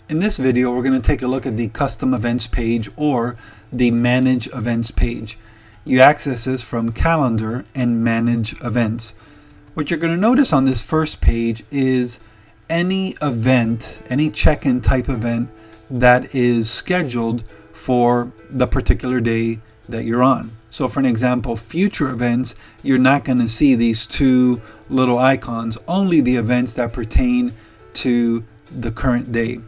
In this video, we're going to take a look at the Custom Events page or the Manage Events page. You access this from Calendar and Manage Events. What you're going to notice on this first page is any event, any check-in type event that is scheduled for the particular day that you're on. So for an example, future events, you're not going to see these two little icons, only the events that pertain to the current day.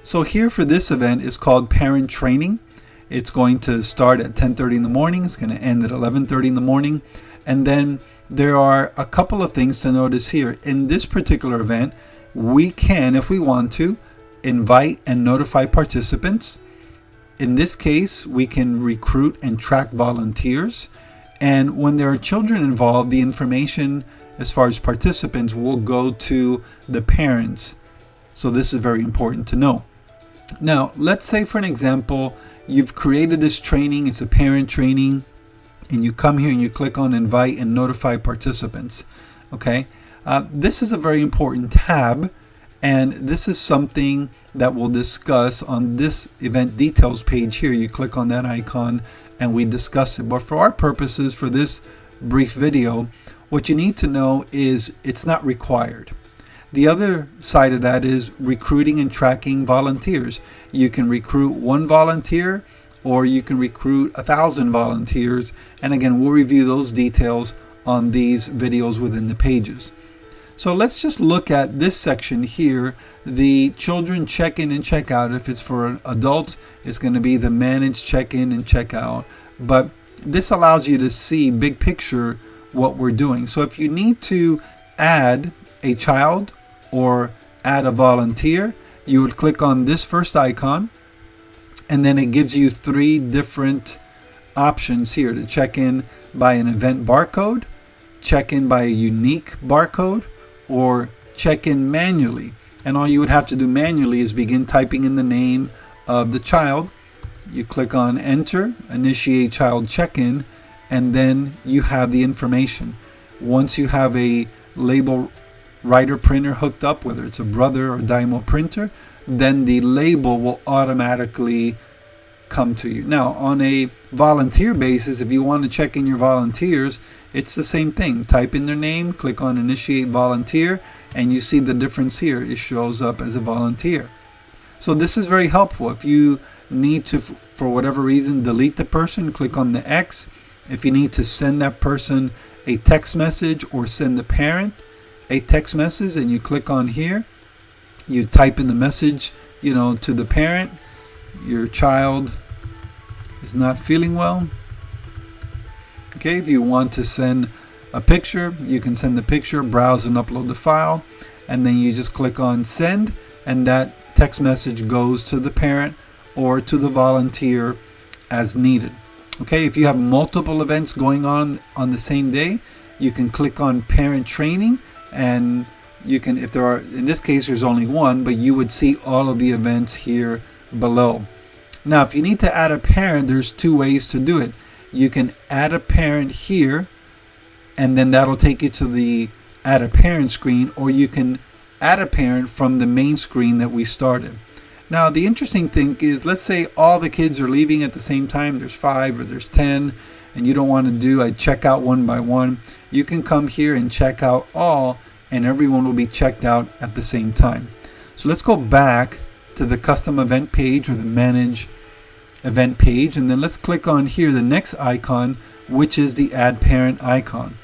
So here for this event is called Parent Training. It's going to start at 10:30 in the morning. It's going to end at 11:30 in the morning. And then there are a couple of things to notice here. In this particular event, we can, if we want to, invite and notify participants. In this case, we can recruit and track volunteers. And when there are children involved, the information as far as participants will go to the parents. So this is very important to know. Now, let's say for an example, you've created this training, it's a parent training, and you come here and you click on invite and notify participants. Okay, this is a very important tab, and this is something that we'll discuss on this event details page here. You click on that icon and we discuss it. But for our purposes, for this brief video, what you need to know is it's not required. The other side of that is recruiting and tracking volunteers. You can recruit one volunteer or you can recruit 1,000 volunteers. And again, we'll review those details on these videos within the pages. So let's just look at this section here, the children check-in and check-out. If it's for adults, it's going to be the manage check-in and check-out. But this allows you to see big picture what we're doing. So if you need to add a child or add a volunteer, you would click on this first icon, and then it gives you three different options here to check in by an event barcode, check in by a unique barcode, or check in manually. And all you would have to do manually is begin typing in the name of the child. You click on enter, initiate child check-in, and then you have the information. Once you have a label writer printer hooked up, whether it's a Brother or Dymo printer, then the label will automatically come to you. Now, on a volunteer basis, if you want to check in your volunteers, it's the same thing. Type in their name, click on initiate volunteer, and you see the difference here. It shows up as a volunteer. So this is very helpful. If you need to, for whatever reason, delete the person, click on the X. If you need to send that person a text message or send the parent a text message, and you click on here, you type in the message, to the parent, your child is not feeling well. Okay, if you want to send a picture, you can send the picture, browse and upload the file, and then you just click on send, and that text message goes to the parent or to the volunteer as needed. Okay, if you have multiple events going on the same day, you can click on parent training, and you can, if there are, in this case there's only one, but you would see all of the events here below. Now, if you need to add a parent, there's two ways to do it. You can add a parent here, and then that'll take you to the add a parent screen, or you can add a parent from the main screen that we started. Now, the interesting thing is, let's say all the kids are leaving at the same time. There's 5 or there's 10, and you don't want to do a check out one by one. You can come here and check out all, and everyone will be checked out at the same time. So let's go back to the custom event page or the manage event page, and then let's click on here the next icon, which is the add parent icon.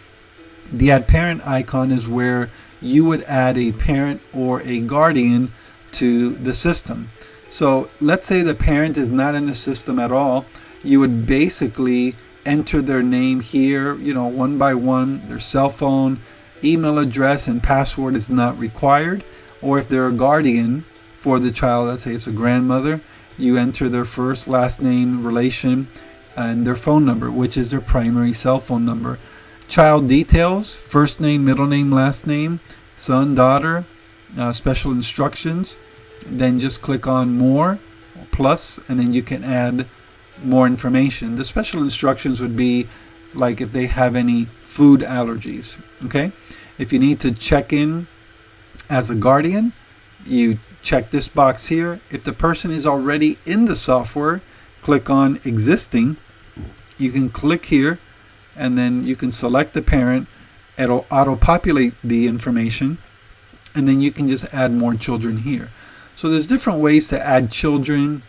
The add parent icon is where you would add a parent or a guardian to the system. So let's say the parent is not in the system at all. You would basically enter their name here, one by one, their cell phone, email address, and password is not required. Or if they're a guardian for the child, let's say it's a grandmother, you enter their first, last name, relation, and their phone number, which is their primary cell phone number. Child details, first name, middle name, last name, son, daughter, special instructions. Then just click on more, plus, and then you can add more information. The special instructions would be like if they have any food allergies. Okay, if you need to check in as a guardian, you check this box here. If the person is already in the software, click on Existing. You can click here, and then you can select the parent. It'll auto-populate the information, and then you can just add more children here. So there's different ways to add children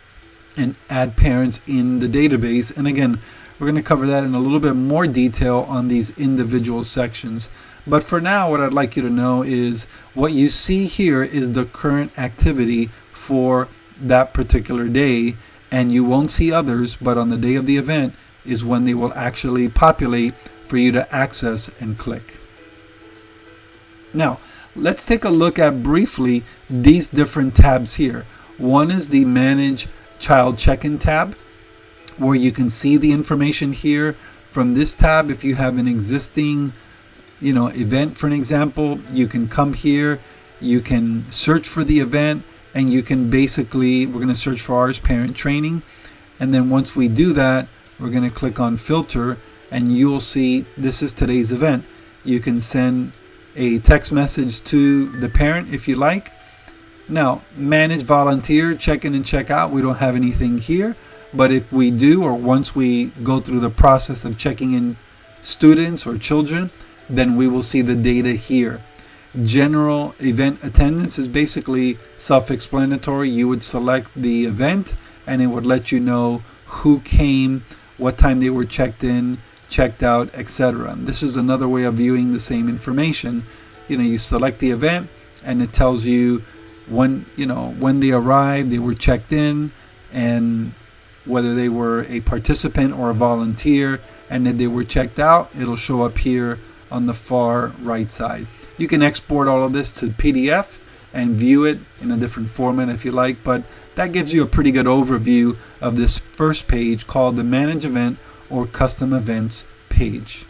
and add parents in the database. And again, we're going to cover that in a little bit more detail on these individual sections. But for now, what I'd like you to know is what you see here is the current activity for that particular day, and you won't see others, but on the day of the event is when they will actually populate for you to access and click. Now, let's take a look at briefly these different tabs here. One is the Manage Child Check-in tab, where you can see the information here from this tab. If you have an existing event, for an example, you can come here, you can search for the event, and you can basically, we're going to search for ours, parent training. And then once we do that, we're going to click on filter, and you'll see this is today's event. You can send a text message to the parent if you like. Now, manage volunteer, check in and check out. We don't have anything here, but if we do, or once we go through the process of checking in students or children, then we will see the data here. General event attendance is basically self-explanatory. You would select the event and it would let you know who came, what time they were checked in, checked out, etc. This is another way of viewing the same information. You select the event and it tells you when they arrived, they were checked in, and whether they were a participant or a volunteer, and if they were checked out, it'll show up here on the far right side. You can export all of this to PDF and view it in a different format if you like, but that gives you a pretty good overview of this first page called the Manage Event or Custom Events page.